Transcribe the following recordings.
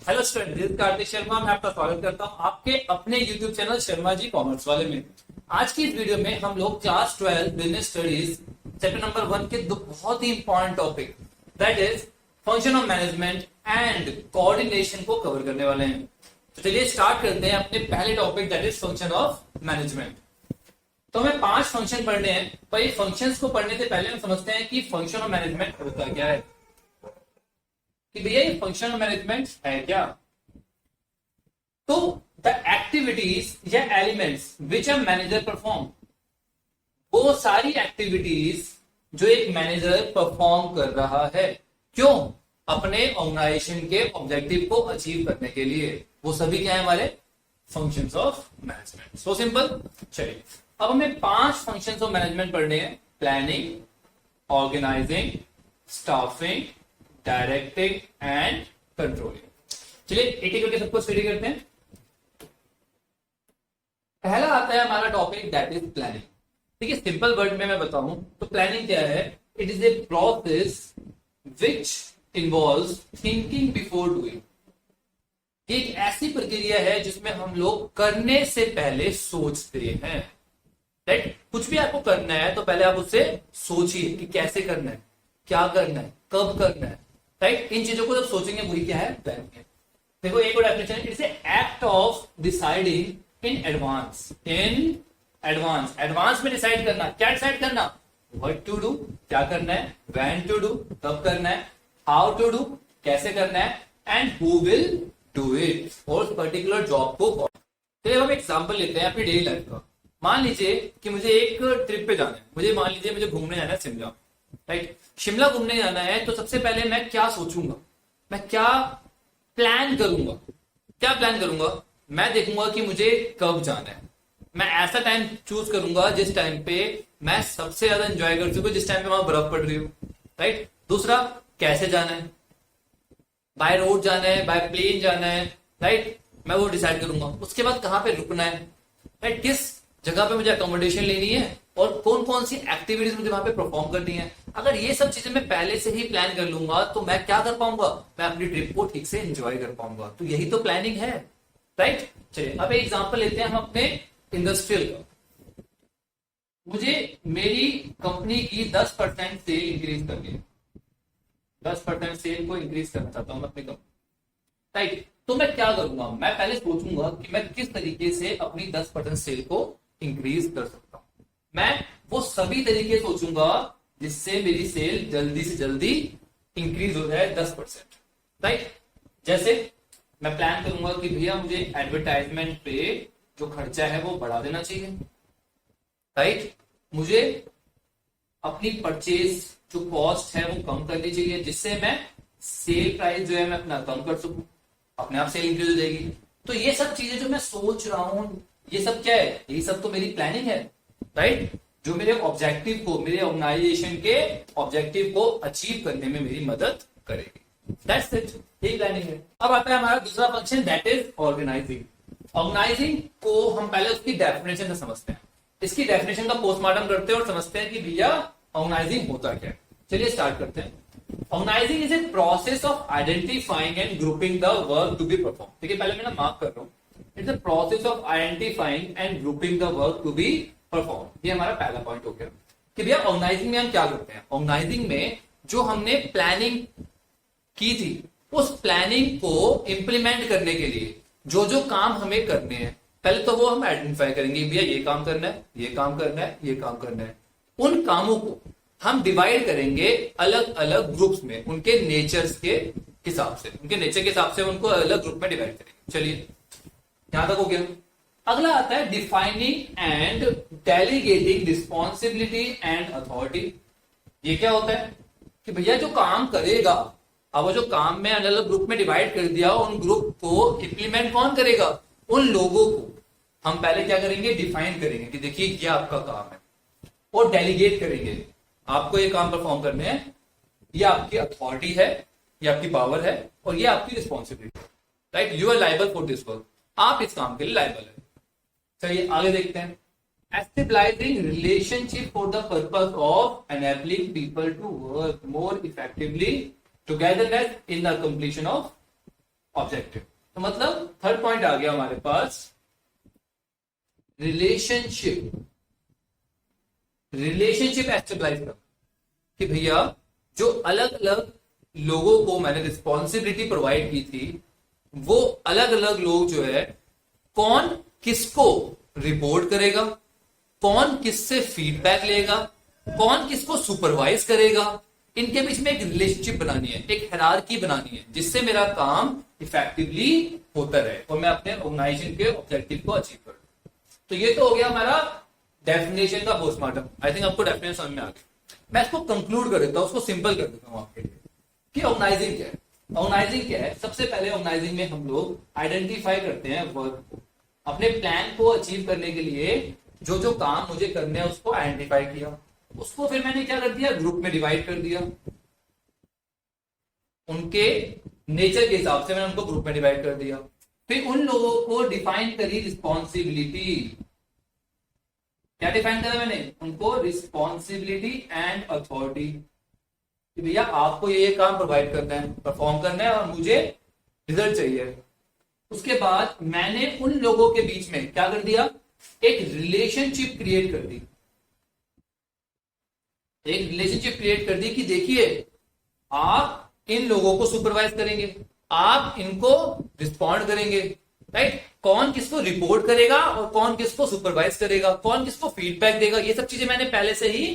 Hello student, this Kartik Sharma. मैं आपका स्वागत करता हूं आपके अपने YouTube channel Sharma ji commerce वाले में। आज की इस वीडियो में हम लोग class 12 business studies chapter number 1 के दो बहुत ही important topic that is function of management and coordination को कवर करने वाले हैं। तो चलिए स्टार्ट करते हैं अपने पहले topic that is function of management. तो हमें 5 फंक्शन पढ़ने हैं। पर ये फंक्शंस को पढ़ने से पहले हम समझते हैं कि फंक्शन ऑफ मैनेजमेंट होता क्या है, कि भैया ये फंक्शन ऑफ मैनेजमेंट है क्या। तो द एक्टिविटीज या elements which a manager perform, वो सारी एक्टिविटीज जो एक मैनेजर परफॉर्म कर रहा है, क्यों? अपने ऑर्गेनाइजेशन के ऑब्जेक्टिव को अचीव करने के लिए। वो सभी क्या है? हमारे functions of management. So simple. चलिए अब हमें 5 फंक्शंस ऑफ मैनेजमेंट पढ़ने हैं। Planning, organizing, staffing, directing and controlling. चलिए एक एक करके सबको स्टडी करते हैं। पहला आता है हमारा टॉपिक दैट इज प्लानिंग। ठीक है, सिंपल वर्ड में मैं बताऊं तो प्लानिंग क्या है? It is a process which involves thinking before doing. एक ऐसी प्रक्रिया है जिसमें हम लोग करने से पहले सोचते हैं। राइट, कुछ भी आपको करना है तो पहले आप उससे सोचिए कि कैसे करना है, क्या करना है, कब करना है। राइट, इन चीजों को जब सोचेंगे वही क्या है? प्लानिंग है। देखो एक और डेफिनेशन है, it's a act of deciding in advance. In advance, advance में डिसाइड करना। क्या डिसाइड करना? व्हाट टू डू, क्या करना है, व्हेन टू डू, कब करना है, हाउ टू डू, कैसे करना है, and who will do it, और उस पर्टिकुलर जॉब को। तो हम एग्जांपल लेते हैं अपनी डेली लाइफ का। मान लीजिए कि मुझे एक ट्रिप पे जाना है। मान लीजिए मुझे घूमने जाना है शिमला। राइट, शिमला घूमने जाना है तो सबसे पहले मैं क्या सोचूंगा, मैं क्या प्लान करूंगा। क्या प्लान करूंगा? मैं देखूंगा कि मुझे कब जाना है। मैं ऐसा टाइम चूज करूंगा जिस टाइम पे मैं सबसे ज्यादा एंजॉय कर सकूं, जिस टाइम पे वहां बर्फ पड़ रही हो। राइट, दूसरा कैसे जाना है, बाय रोड जाना है, बाय प्लेन जाना है। राइट, मैं वो डिसाइड करूंगा। उसके बाद कहां पे रुकना है, राइट, किस जगह पे मुझे अकोमोडेशन लेनी है, और कौन कौन सी एक्टिविटीज मुझे वहां पे परफॉर्म करनी है। अगर ये सब चीजें मैं पहले से ही प्लान कर लूंगा तो मैं क्या कर पाऊंगा? मैं अपनी ट्रिप को ठीक से एंजॉय कर पाऊंगा। तो यही तो प्लानिंग है। राइट, चलिए अब एक एग्जांपल लेते हैं हम अपने इंडस्ट्रियल का। मुझे मेरी कंपनी की 10% सेल इंक्रीज करनी है। 10% सेल को इंक्रीज करना चाहता हूं मैं अपनी कंपनी। राइट, तो मैं क्या करूंगा? मैं पहले सोचूंगा कि मैं किस तरीके से अपनी 10% सेल को इंक्रीज कर सकता हूं। मैं वो सभी तरीके सोचूंगा जिससे मेरी सेल जल्दी से जल्दी इंक्रीज हो जाए 10%। राइट, जैसे मैं प्लान करूंगा कि भैया मुझे एडवर्टाइजमेंट पे जो खर्चा है वो बढ़ा देना चाहिए। राइट, मुझे अपनी परचेज जो कॉस्ट है वो कम करनी चाहिए, जिससे मैं सेल प्राइस जो है मैं अपना कम कर सकूं, अपने आप सेल इंक्रीज हो जाएगी। तो ये सब चीजें जो मैं सोच रहा हूं, ये सब क्या है? ये सब तो मेरी प्लानिंग है। राइट, जो मेरे ऑब्जेक्टिव को, मेरे ऑर्गेनाइजेशन के ऑब्जेक्टिव को अचीव करने में मेरी मदद करेगी। दैट्स इट, यही प्लानिंग है। अब आता है हमारा दूसरा function that is organizing. Organizing को हम पहले उसकी डेफिनेशन से समझते हैं। इसकी डेफिनेशन का पोस्टमार्टम करते हैं और समझते हैं कि भैया ऑर्गेनाइजिंग होता क्या है। चलिए स्टार्ट करते हैं। Organizing is a process of identifying and grouping the work to be perform. ठीक है, पहले मैं मार्क कर रहा हूं। It's a process of identifying and grouping the work to be perform. ये हमारा पहला पॉइंट हो गया कि भैया ऑर्गेनाइजिंग में हम क्या करते हैं। ऑर्गेनाइजिंग में जो हमने प्लानिंग की थी, उस प्लानिंग को इंप्लीमेंट करने के लिए जो जो काम हमें करने हैं, पहले तो वो हम आइडेंटिफाई करेंगे। भैया ये काम करना है, ये काम करना है, ये काम करना है। उन कामों को हम डिवाइड करेंगे अलग अलग ग्रुप्स में, उनके नेचर्स के हिसाब से, उनके नेचर के हिसाब से उनको अलग ग्रुप में डिवाइड करेंगे। चलिए यहां तक हो गया। अगला आता है defining and delegating responsibility and authority. ये क्या होता है कि भैया जो काम करेगा, अब वो जो काम में अलग अलग ग्रुप में डिवाइड कर दिया, उन ग्रुप को इंप्लीमेंट कौन करेगा? उन लोगों को हम पहले क्या करेंगे? डिफाइन करेंगे कि देखिए ये आपका काम है, और डेलीगेट करेंगे, आपको ये काम परफॉर्म करने हैं, ये आपकी अथॉरिटी है, ये आपकी पावर है, और ये आपकी responsibility. Right, you are liable for this work, आप इस काम के लिए लाइबल है। चलिए आगे देखते हैं। Establishing relationship for the purpose of enabling people to work more effectively togetherness in the completion of objective. तो मतलब थर्ड पॉइंट आ गया हमारे पास रिलेशनशिप। रिलेशनशिप एस्टेब्लिश कर कि भैया जो अलग अलग लोगों को मैंने रिस्पॉन्सिबिलिटी प्रोवाइड की थी, वो अलग अलग लोग जो है कौन किसको रिपोर्ट करेगा, कौन किससे फीडबैक लेगा, कौन किसको सुपरवाइज करेगा, इनके बीच में एक रिलेशनशिप बनानी है, एक हायरार्की बनानी है, जिससे मेरा काम इफेक्टिवली होता रहे और मैं अपने ऑर्गेनाइजेशन के ऑब्जेक्टिव को अचीव करूं। तो ये तो हो गया हमारा डेफिनेशन का पोस्टमार्टम। आई थिंक आपको डेफिनेशन समझ में आ गया। मैं इसको कंक्लूड कर देता हूं, उसको सिंपल कर देता हूं आपके लिए कि ऑर्गेनाइजिंग क्या है। ऑर्गेनाइजिंग क्या है? सबसे पहले ऑर्गेनाइजिंग में हम लोग आइडेंटिफाई करते हैं वर्क को। अपने प्लान को अचीव करने के लिए जो जो काम मुझे करने हैं उसको आइडेंटिफाई किया, उसको फिर मैंने क्या कर दिया, ग्रुप में डिवाइड कर दिया। उनके नेचर के हिसाब से मैंने उनको ग्रुप में डिवाइड कर दिया। फिर उन लोगों को डिफाइन करी रिस्पॉन्सिबिलिटी। क्या डिफाइन करा मैंने? उनको रिस्पॉन्सिबिलिटी एंड अथॉरिटी कि भैया आपको ये काम प्रोवाइड करना है, परफॉर्म करना है और मुझे रिजल्ट चाहिए। उसके बाद मैंने उन लोगों के बीच में क्या कर दिया, एक रिलेशनशिप क्रिएट कर दी। एक रिलेशनशिप क्रिएट कर दी कि देखिए आप इन लोगों को सुपरवाइज करेंगे, आप इनको रिस्पॉन्ड करेंगे, राइट। कौन किसको रिपोर्ट करेगा और कौन किसको सुपरवाइज करेगा, कौन किसको फीडबैक देगा, ये सब चीजें मैंने पहले से ही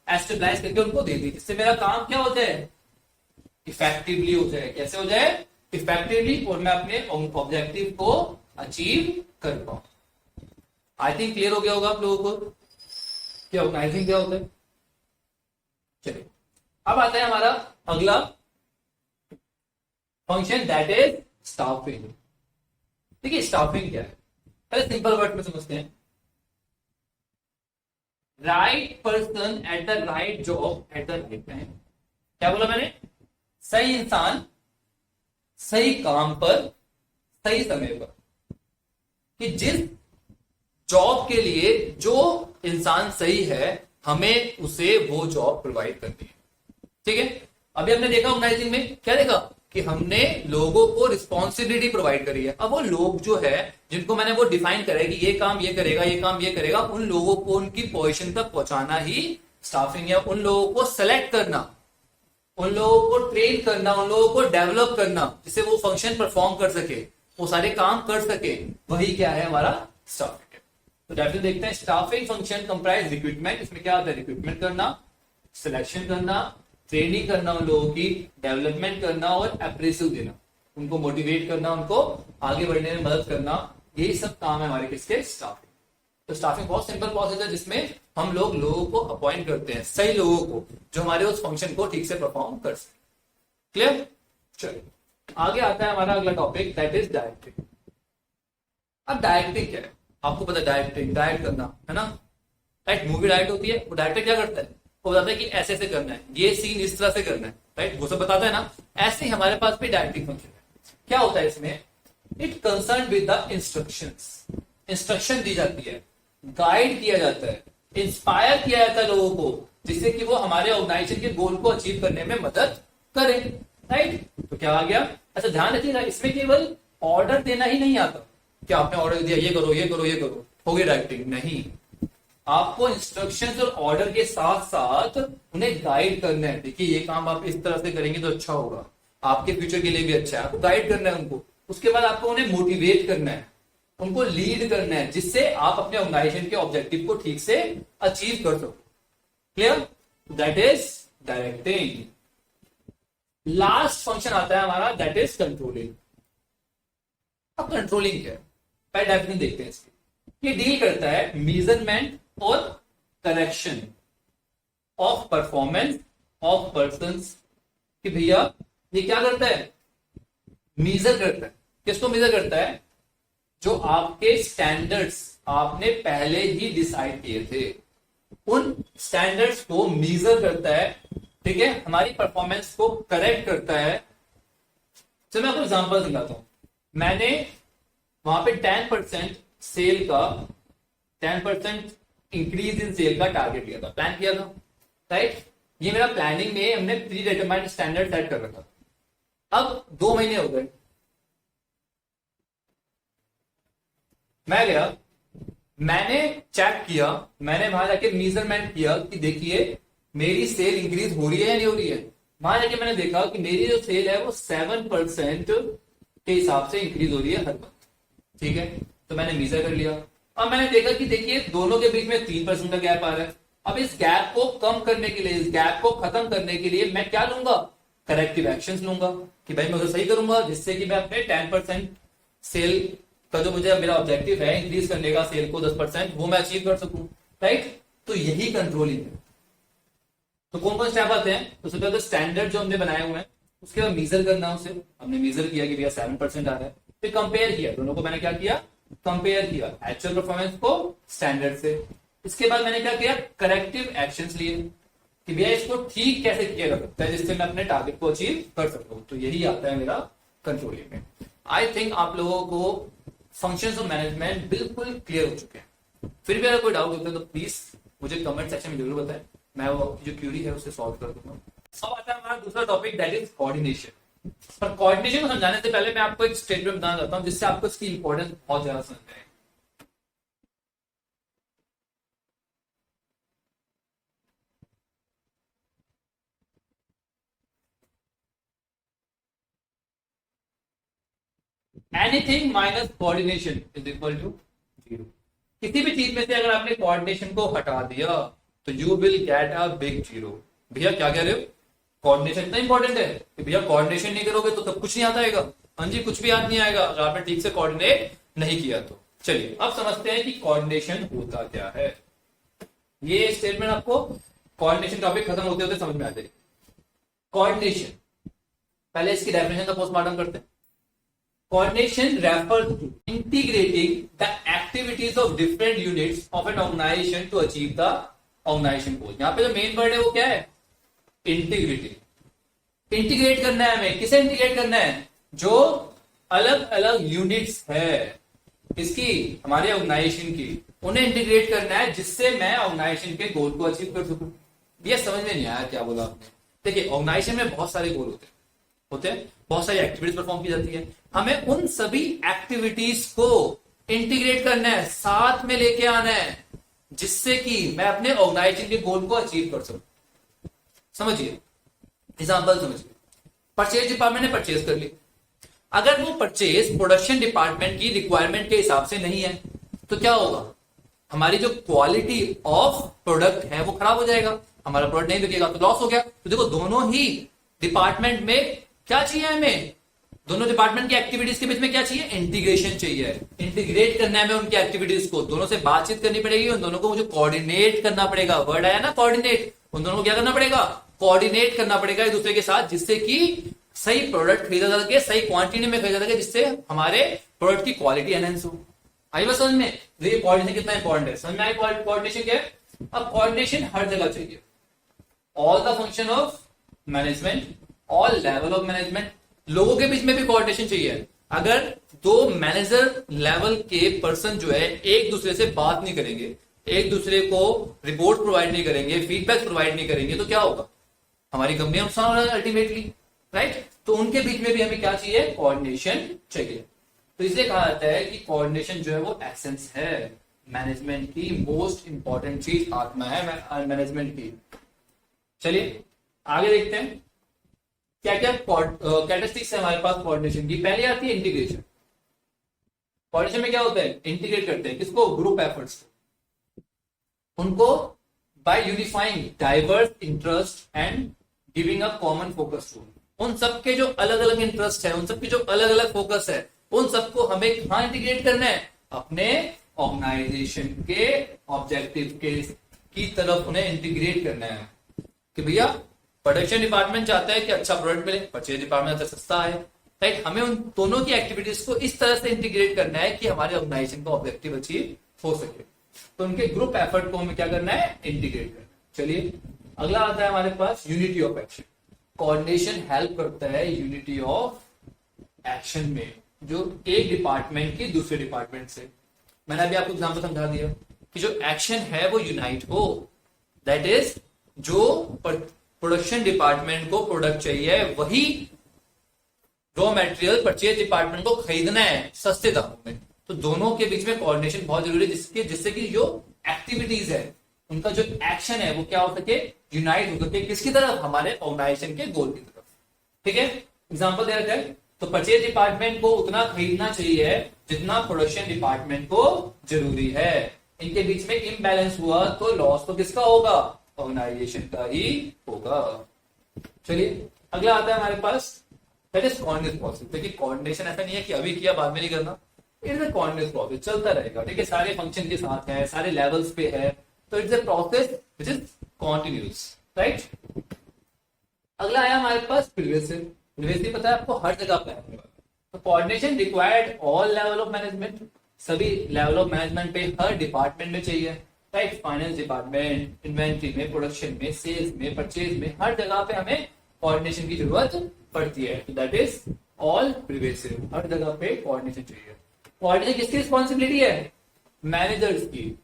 एस्टेब्लिश करके उनको दे दी, जिससे मेरा काम क्या हो जाए, इफेक्टिवली हो जाए। कैसे हो जाए? इफेक्टिवली, और मैं अपने ऑब्जेक्टिव को अचीव कर पाऊं। आई थिंक क्लियर हो गया होगा आप लोगों को कि ऑर्गेनाइजिंग क्या होता है। चलिए अब आता है हमारा अगला फंक्शन, दैट इज स्टाफिंग। देखिए स्टाफिंग क्या है, पहले सिंपल वर्ड में समझते हैं। Right person at the right job at the right time. क्या बोला मैंने? सही इंसान सही काम पर सही समय पर। कि जिस जॉब के लिए जो इंसान सही है, हमें उसे वो जॉब प्रोवाइड करनी है। ठीक है, अभी हमने देखा ऑर्गेनाइजिंग में क्या देखा कि हमने लोगों को रिस्पॉन्सिबिलिटी प्रोवाइड करी है। अब वो लोग जो है जिनको मैंने वो डिफाइन करा है कि ये काम ये करेगा, ये काम ये करेगा, उन लोगों को उनकी पोजीशन तक पहुंचाना ही स्टाफिंग है। उन लोगों को सेलेक्ट करना, उन लोगों को ट्रेन करना, उन लोगों को डेवलप करना, जिससे वो फंक्शन परफॉर्म कर सके, वो सारे काम कर सके, वही क्या है हमारा स्टाफिंग। तो डेफिनेटली देखते हैं स्टाफिंग फंक्शन कंप्राइज रिक्रूटमेंट। इसमें क्या होता है? रिक्रूटमेंट करना, सिलेक्शन करना, ट्रेनिंग करना, उन लोगों की डेवलपमेंट करना और अप्रेसिव देना, उनको मोटिवेट करना, उनको आगे बढ़ने में मदद करना, यही सब काम है हमारे किसके? स्टाफिंग। तो स्टाफिंग बहुत सिंपल प्रोसेस है जिसमें हम लोगों को अपॉइंट करते हैं, सही लोगों को, जो हमारे उस फंक्शन को ठीक से परफॉर्म कर सके। क्लियर? चलिए आगे आता है हमारा अगला टॉपिक, दैट इज डायरेक्टिंग। अब डायरेक्टिंग क्या है? आपको पता है डायरेक्टिंग, डायरेक्ट करना है ना, राइट। मूवी डायरेक्ट होती है, वो डायरेक्टर क्या करता है? वो बताता है कि ऐसे ऐसे करना है, ये सीन इस तरह से करना है, राइट, वो सब बताता है ना। ऐसे ही हमारे पास भी डायरेक्टिंग फंक्शन है। क्या होता है इसमें? It concern with the instructions. Instruction दी जाती है, गाइड किया जाता है, इंस्पायर किया जाता है लोगों को, जिससे कि वो हमारे ऑर्गेनाइजेशन के गोल को अचीव करने में मदद करें, राइट। तो क्या आ गया? अच्छा ध्यान रखिएगा, इसमें केवल ऑर्डर देना ही नहीं आता कि आपने ऑर्डर दिया ये करो ये करो ये करो, हो गई डायरेक्टिंग। नहीं, आपको इंस्ट्रक्शंस और ऑर्डर के साथ साथ उन्हें गाइड करना है। देखिए ये काम आप इस तरह से करेंगे तो अच्छा होगा, आपके फ्यूचर के लिए भी अच्छा है। आपको गाइड करना है उनको, उसके बाद आपको उन्हें मोटिवेट करना है, उनको लीड करना है, जिससे आप अपने ऑर्गेनाइजेशन के ऑब्जेक्टिव को ठीक से अचीव कर सको। Clear? That is directing. Last function आता है हमारा, दैट इज कंट्रोलिंग। अब कंट्रोलिंग क्या है? पहले डेफिनेशन देखते हैं इसकी। ये डील करता है मेजरमेंट और correction of performance of persons. कि भैया ये क्या करता है? मेजर करता है। किसको मेजर करता है? जो आपके स्टैंडर्ड्स आपने पहले ही डिसाइड किए थे, उन स्टैंडर्ड्स को मेजर करता है। ठीक है, हमारी परफॉर्मेंस को करेक्ट करता है। चलो मैं आपको एग्जांपल दिखाता हूं। मैंने वहां पे 10% सेल का 10% इंक्रीज इन सेल का टारगेट लिया था, प्लान किया था, राइट। ये मेरा प्लानिंग में हमने प्री डिटरमाइंड स्टैंडर्ड सेट कर रखा। अब 2 महीने हो गए, मैं गया, मैंने चेक किया, मैंने वहां जाके मेजरमेंट किया कि देखिए मेरी सेल इंक्रीज हो रही है या नहीं हो रही है। वहां जाके मैंने देखा कि मेरी जो सेल है वो 7% के हिसाब से इंक्रीज हो रही है हर मंथ। ठीक है, तो मैंने मेजर कर लिया। अब मैंने देखा कि देखिए दोनों के बीच में 3% का गैप आ रहा है। अब इस गैप को कम करने के लिए, इस गैप को खत्म करने के लिए मैं क्या लूंगा, करेक्टिव एक्शंस लूंगा कि भाई मैं उसे सही करूंगा जिससे कि मैं अपने 10% सेल का जो मुझे मेरा ऑब्जेक्टिव है इंक्रीज करने का सेल को 10%, वो मैं अचीव कर सकूं। राइट, तो यही कंट्रोलिंग है। तो कौन कौन स्टेप आते हैं, तो सबसे पहले स्टैंडर्ड जो हमने बनाए हुए हैं उसके बाद मेजर करना है उसे। हमने मेजर किया कि भैया 7% आ रहा है, फिर कंपेयर किया, दोनों को मैंने क्या किया, कंपेयर किया एक्चुअल परफॉर्मेंस को स्टैंडर्ड से। इसके बाद मैंने क्या किया, करेक्टिव एक्शंस लिए कि भैया इसको ठीक कैसे किया जा सकता है जिससे मैं अपने टारगेट को अचीव कर सकता हूं। तो यही आता है मेरा कंट्रोलिंग में। आई थिंक आप लोगों को फंक्शंस ऑफ मैनेजमेंट बिल्कुल क्लियर हो चुके हैं। फिर भी अगर कोई डाउट होता है तो प्लीज मुझे कमेंट सेक्शन में जरूर बताएं, मैं वो जो क्यूरी है उसे सॉल्व कर दूंगा। अब आता है हमारा दूसरा टॉपिक, दैट इज कोऑर्डिनेशन। पर कोऑर्डिनेशन को समझाने से पहले मैं आपको एक स्टेटमेंट बताना चाहता हूं जिससे आपको इसकी इंपॉर्टेंस बहुत ज्यादा समझ में आए। Anything minus coordination is equal to zero. किसी भी चीज में से अगर आपने कोऑर्डिनेशन को हटा दिया तो you will get a big zero. भैया क्या कह रहे हो, कोऑर्डिनेशन इतना इंपॉर्टेंट है कि भैया कोऑर्डिनेशन नहीं करोगे तो सब कुछ नहीं आता आएगा। हाँ जी, कुछ भी याद नहीं आएगा अगर आपने ठीक से कोऑर्डिनेट नहीं किया तो। चलिए अब समझते हैं कि कोऑर्डिनेशन होता क्या है। ये स्टेटमेंट आपको कोऑर्डिनेशन टॉपिक खत्म होते होते समझ में आ जाएगी। कोऑर्डिनेशन, पहले इसकी डेफिनेशन का पोस्टमार्टम करते हैं। Coordination refers to integrating the activities of different units of an organization to achieve the organization goal। यहाँ पे जो मेन वर्ड है वो क्या है, इंटीग्रेटिंग। इंटीग्रेट करना है हमें, किसे इंटीग्रेट करना है, जो अलग अलग यूनिट्स है इसकी, हमारे ऑर्गेनाइजेशन की, उन्हें इंटीग्रेट करना है जिससे मैं ऑर्गेनाइजेशन के गोल को अचीव कर सकूं। ये समझ में नहीं आया क्या बोला आपने। देखिए ऑर्गेनाइजेशन में बहुत सारे गोल होते हैं, बहुत सारी एक्टिविटीज परफॉर्म की जाती है। हमें उन सभी एक्टिविटीज को इंटीग्रेट करना है, साथ में लेके आना है जिससे कि मैं अपने ऑर्गेनाइजेशन के गोल को अचीव कर सकूं। समझिए, एग्जांपल समझिए, परचेज डिपार्टमेंट ने परचेज कर ली। अगर वो परचेज प्रोडक्शन डिपार्टमेंट की रिक्वायरमेंट के हिसाब से नहीं है तो क्या होगा, हमारी जो क्वालिटी ऑफ प्रोडक्ट है वो खराब हो जाएगा, हमारा प्रोडक्ट नहीं बिकेगा तो लॉस हो गया। तो देखो दोनों ही डिपार्टमेंट में क्या चाहिए, हमें दोनों डिपार्टमेंट की एक्टिविटीज के बीच में क्या चाहिए, इंटीग्रेशन चाहिए। इंटीग्रेट करना है हमें उनकी एक्टिविटीज को, दोनों से बातचीत करनी पड़ेगी, उन दोनों को मुझे कोऑर्डिनेट करना पड़ेगा। वर्ड आया ना कोऑर्डिनेट, उन दोनों को क्या करना पड़ेगा, कोऑर्डिनेट करना पड़ेगा एक दूसरे के साथ, जिससे कि सही प्रोडक्ट खरीदा जा सके, सही क्वांटिटी में खरीदा जा सके, जिससे हमारे प्रोडक्ट की क्वालिटी एनहेंस हो। आई बात समझ में, ये कोऑर्डिनेशन कितना इंपॉर्टेंट है, समझ में आई कोऑर्डिनेशन क्या है। अब कोऑर्डिनेशन हर जगह चाहिए, all the function of management, all level of management, लोगों के बीच में भी कोऑर्डिनेशन चाहिए। अगर दो मैनेजर लेवल के पर्सन जो है एक दूसरे से बात नहीं करेंगे, एक दूसरे को रिपोर्ट प्रोवाइड नहीं करेंगे, फीडबैक प्रोवाइड नहीं करेंगे तो क्या होगा, हमारी कंपनी नुकसान हो रहा है अल्टीमेटली। राइट, तो उनके बीच में भी हमें क्या चाहिए, कोऑर्डिनेशन चाहिए। तो इसलिए कहा जाता है कि कोऑर्डिनेशन जो है वो एसेंस है मैनेजमेंट की, मोस्ट इंपॉर्टेंट चीज आत्मा है मैनेजमेंट की। चलिए आगे देखते हैं क्या क्या कैरेक्टरिस्टिक्स है हमारे पास कोऑर्डिनेशन की। पहले आती है इंटीग्रेशन। कोऑर्डिनेशन में क्या होता है, इंटीग्रेट करते हैं किसको, ग्रुप एफर्ट्स, उनको by unifying diverse interest and giving a common focus to. उन सबके जो अलग अलग इंटरेस्ट है, उन सबकी जो अलग अलग फोकस है, उन सबको हमें कहां इंटीग्रेट करना है, अपने ऑर्गेनाइजेशन के ऑब्जेक्टिव के की तरफ उन्हें इंटीग्रेट करना है। कि भैया प्रोडक्शन डिपार्टमेंट चाहता है कि अच्छा प्रोडक्ट मिले, परचेज डिपार्टमेंट सस्ता है। राइट, हमें उन दोनों की एक्टिविटीज को इस तरह से इंटीग्रेट करना है कि हमारे ऑर्गेनाइजेशन का ऑब्जेक्टिव अचीव हो सके। तो उनके ग्रुप एफर्ट को हमें क्या करना है, इंटीग्रेट करना है। चलिए अगला आता है हमारे पास unity of action. Coordination help करता है यूनिटी ऑफ एक्शन में, जो एक डिपार्टमेंट की दूसरे डिपार्टमेंट से। मैंने अभी आपको एग्जाम्पल समझा दिया कि जो एक्शन है वो यूनाइट हो, दैट इज जो प्रोडक्शन डिपार्टमेंट को प्रोडक्ट चाहिए वही रॉ मटेरियल परचेज डिपार्टमेंट को खरीदना है सस्ते दामों में। तो दोनों के बीच में कोऑर्डिनेशन बहुत जरूरी है, जिससे कि जो एक्टिविटीज है उनका जो एक्शन है वो क्या हो सके, यूनाइट हो सके, किसकी तरफ, हमारे ऑर्गेनाइजेशन के गोल की तरफ। ठीक है, एग्जांपल दे रखा है, तो परचेज डिपार्टमेंट को उतना खरीदना चाहिए जितना प्रोडक्शन डिपार्टमेंट को जरूरी है। इनके बीच में इम्बैलेंस हुआ तो लॉस तो किसका होगा, ऑर्गेनाइजेशन का ही होगा। चलिए अगला आता है हमारे पास, दैट इज कॉर्डिनेशन प्रोसेस। देखिए कोऑर्डिनेशन ऐसा नहीं है कि अभी किया बाद में नहीं करना, it is a coordination process, चलता रहेगा। ठीक है, सारे फंक्शन के साथ है, सारे लेवल्स पे है, तो it's a process which is continuous, right. अगला आया हमारे पास प्रिवेसिव। प्रिवेसिव पता है आपको, हर जगह पे है। तो coordination required all level of management, सभी लेवल ऑफ मैनेजमेंट पे हर डिपार्टमेंट में चाहिए, राइट। फाइनेंस डिपार्टमेंट, इन्वेंट्री में, प्रोडक्शन में, सेल्स में, परचेज में, हर जगह पे हमें कोऑर्डिनेशन की जरूरत पड़ती है। दैट इज ऑल प्रिवेसिव, हर जगह पे कोऑर्डिनेशन चाहिए। कोऑर्डिनेशन किसकी रिस्पॉन्सिबिलिटी है, मैनेजर्स की।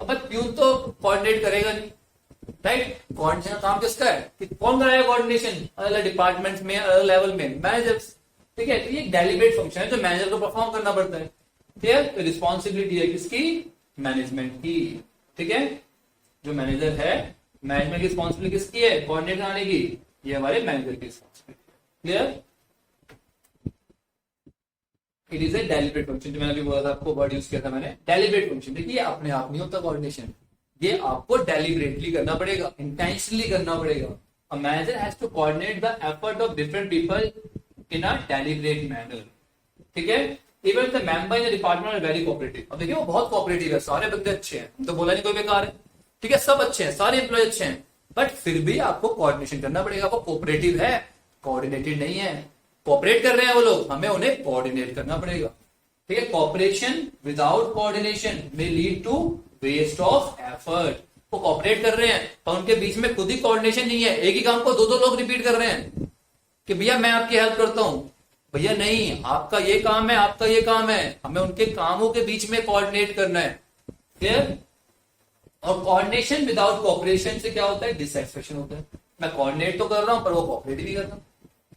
अब प्यून तो कोऑर्डिनेट करेगा नहीं, राइट। कोऑर्डिनेशन का काम किसका है, कि कौन कराएगा कोऑर्डिनेशन, अलग डिपार्टमेंट्स में, अलग लेवल में, मैनेजर्स। ठीक है, तो ये डेलीब्रेट फंक्शन है जो मैनेजर को परफॉर्म करना पड़ता है। ठीक है, रिस्पॉन्सिबिलिटी है किसकी, मैनेजमेंट की। ठीक है, जो मैनेजर है, मैनेजमेंट की रिस्पॉन्सिबिलिटी किसकी है, कोऑर्डिनेट कराने की, ये हमारे मैनेजर की responsibility. Clear, it is a deliberate function, जो मैंने अभी बोला था आपको, वर्ड यूज किया था मैंने, डेलीब्रेट फंक्शन। देखिए अपने आप नहीं होता कोऑर्डिनेशन, ये आपको डेलिबरेटली करना पड़ेगा, इंटेंशनली करना पड़ेगा। A manager has to coordinate the effort of different people in a deliberate manner. ठीक है, even the member in the department are very cooperative. अब देखिए वो बहुत कोऑपरेटिव है, सारे बंदे अच्छे हैं, तो बोला नहीं कोई बेकार है। ठीक है, सब अच्छे हैं, सारे एम्प्लॉय अच्छे हैं, बट फिर भी आपको कोऑर्डिनेशन करना पड़ेगा। वो कोऑपरेटिव है, कोऑर्डिनेटेड नहीं है। कोऑपरेट कर रहे हैं वो लोग, हमें उन्हें कोऑर्डिनेट करना पड़ेगा। ठीक है, cooperation without coordination may lead to waste of effort. वो कोऑपरेट कर रहे हैं पर उनके बीच में खुद ही कोऑर्डिनेशन नहीं है, एक ही काम को दो दो लोग रिपीट कर रहे हैं कि भैया मैं आपकी हेल्प करता हूं, भैया नहीं आपका ये काम है, आपका ये काम है, हमें उनके कामों के बीच में कोऑर्डिनेट करना है। क्लियर। और कोऑर्डिनेशन विदाउट कोऑपरेशन से क्या होता है, डिससेटिस्फेक्शन होता है। मैं कोऑर्डिनेट तो कर रहा हूं पर वो कोऑपरेट नहीं कर रहा।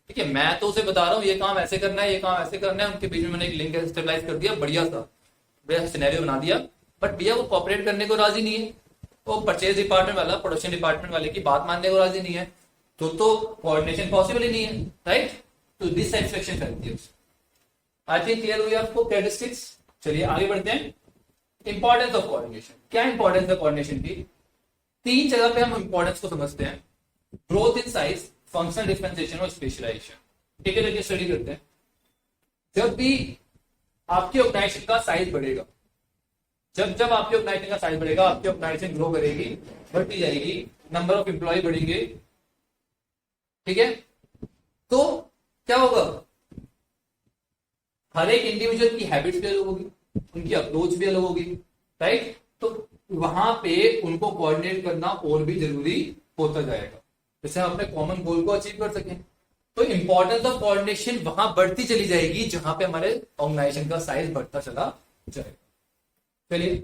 ठीक है, मैं तो उसे बता रहा हूँ ये काम ऐसे करना है, ये काम ऐसे करना है, उनके बीच में मैंने एक लिंक स्टेबलाइज कर दिया, बढ़िया सा बढ़िया सिनेरियो बना दिया, बट भैया वो कोऑपरेट करने को राजी नहीं है। वो परचेज डिपार्टमेंट वाला प्रोडक्शन डिपार्टमेंट वाले की बात मानने को राजी नहीं है, तो कोऑर्डिनेशन पॉसिबल ही नहीं है, राइट। तो डिससेटिस्फेक्शन करती है। आई थिंक क्लियर हुई आपको कैरेक्टरिस्टिक्स। चलिए आगे बढ़ते हैं। इंपॉर्टेंस ऑफ कोऑर्डिनेशन, क्या इंपॉर्टेंस है कोऑर्डिनेशन की, तीन जगह पे हम इंपॉर्टेंस को समझते हैं, growth in size, functional differentiation और स्पेशलाइजेशन। ठीक है, स्टडी करते हैं। जब भी आपके ऑर्गेनाइजेशन का साइज बढ़ेगा, जब जब आपके ऑर्गेनाइजेशन का साइज बढ़ेगा, आपकी ऑर्गेनाइजेशन ग्रो करेगी, बढ़ती जाएगी, नंबर ऑफ एम्प्लॉय बढ़ेंगे। ठीक है, तो क्या होगा, हर एक इंडिविजुअल की हैबिट्स भी अलग होगी, उनकी अप्रोच भी अलग होगी, राइट। तो वहां पे उनको कोऑर्डिनेट करना और भी जरूरी होता जाएगा, जैसे हम अपने कॉमन गोल को अचीव कर सकें। तो इंपॉर्टेंस ऑफ कोऑर्डिनेशन वहां बढ़ती चली जाएगी जहां पे हमारे ऑर्गेनाइजेशन का साइज बढ़ता चला जाएगा। चलिए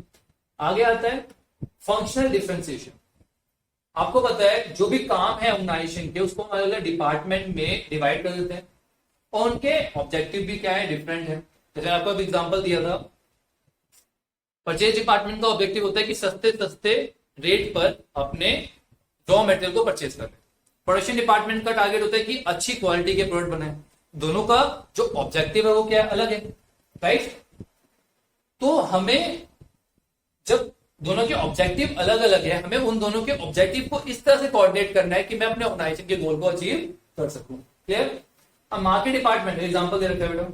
आगे आता है फंक्शनल डिफरेंशिएशन। आपको पता है जो भी काम है ऑर्गेनाइजेशन के, उसको अलग अलग डिपार्टमेंट में डिवाइड कर देते हैं और उनके ऑब्जेक्टिव भी क्या है, डिफरेंट है। जैसे आपको अभी एग्जांपल दिया था, परचेज डिपार्टमेंट का ऑब्जेक्टिव होता है कि सस्ते सस्ते रेट पर अपने रॉ मटेरियल को परचेज कर ले। प्रोडक्शन डिपार्टमेंट का टारगेट होता है कि अच्छी क्वालिटी के प्रोडक्ट बनाए। दोनों का जो ऑब्जेक्टिव है वो क्या है, अलग है, राइट। तो हमें जब दोनों के ऑब्जेक्टिव अलग अलग है, हमें उन दोनों के ऑब्जेक्टिव को इस तरह से कोऑर्डिनेट करना है कि मैं अपने ऑर्गेनाइजेशन के गोल को अचीव कर सकूं। क्लियर। अब मार्केट डिपार्टमेंट एग्जांपल दे रखा है बेटा,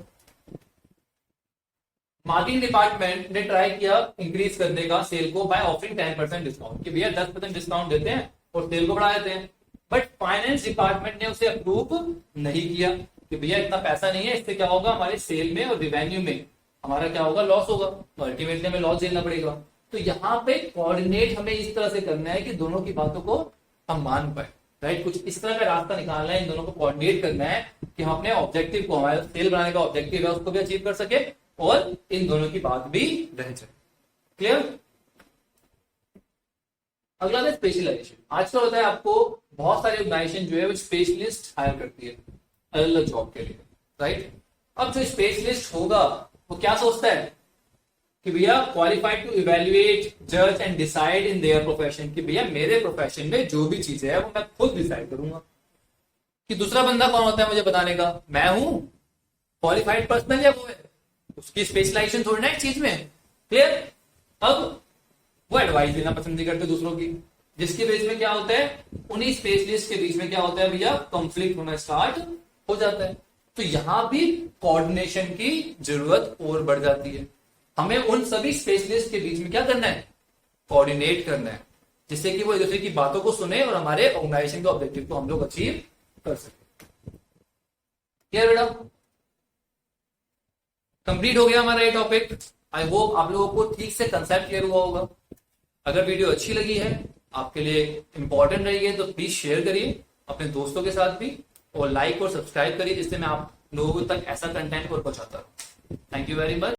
मार्केटिंग डिपार्टमेंट ने ट्राई किया इंक्रीज करने का सेल को बाय ऑफरिंग 10% डिस्काउंट, कि भैया 10% डिस्काउंट देते हैं और सेल को बढ़ा देते हैं। बट फाइनेंस डिपार्टमेंट ने उसे अप्रूव नहीं किया कि भैया इतना पैसा नहीं है, इससे क्या होगा, हमारे सेल में और रिवेन्यू में हमारा क्या होगा, लॉस होगा, तो अल्टीमेटली हमें लॉस झेलना पड़ेगा। तो यहाँ पे कोऑर्डिनेट हमें इस तरह से करना है कि दोनों की बातों को हम मान पाए, राइट। कुछ इस तरह का रास्ता निकालना है, इन दोनों को कोऑर्डिनेट करना है कि हम अपने ऑब्जेक्टिव को, हमारा सेल बनाने का ऑब्जेक्टिव है उसको भी अचीव कर सके और इन दोनों की बात भी रह जाए। क्लियर। अगला है स्पेशलाइजेशन। आजकल होता है आपको बहुत सारी ऑर्गेनाइजेशन जो है वो स्पेशलिस्ट हायर करती है अलग अलग जॉब के लिए, राइट। अब जो स्पेशलिस्ट होगा वो क्या सोचता है कि भैया क्वालिफाइड टू इवेल्युएट, जज and decide in their profession, कि भैया मेरे प्रोफेशन में जो भी चीजें है वो मैं खुद डिसाइड करूंगा। कि दूसरा बंदा कौन होता है मुझे बताने का, मैं हूं क्वालिफाइड पर्सन या वो है, उसकी स्पेशलाइजेशन थोड़ी ना एक चीज में। क्लियर। अब वो एडवाइस देना पसंद नहीं करते दूसरों की, जिसके बेस में क्या होता है, उन्हीं स्पेशलिस्ट के बीच में क्या होता है भैया, कॉन्फ्लिक्ट होना स्टार्ट हो जाता है। तो यहां भी कोऑर्डिनेशन की जरूरत और बढ़ जाती है। हमें उन सभी स्पेशलिस्ट के बीच में क्या करना है, कोऑर्डिनेट करना है, जिससे कि वो एक दूसरे की बातों को सुने और हमारे ऑर्गेनाइजेशन के ऑब्जेक्टिव को हम लोग अचीव कर सके। क्लियर बेटा, कंप्लीट हो गया हमारा ये टॉपिक। आई होप आप लोगों को ठीक से कंसेप्ट क्लियर हुआ होगा। अगर वीडियो अच्छी लगी है, आपके लिए इंपॉर्टेंट रही है, तो प्लीज शेयर करिए अपने दोस्तों के साथ भी, और लाइक और सब्सक्राइब करिए, जिससे मैं आप लोगों तक ऐसा कंटेंट और पहुंचाता हूं। Thank you very much.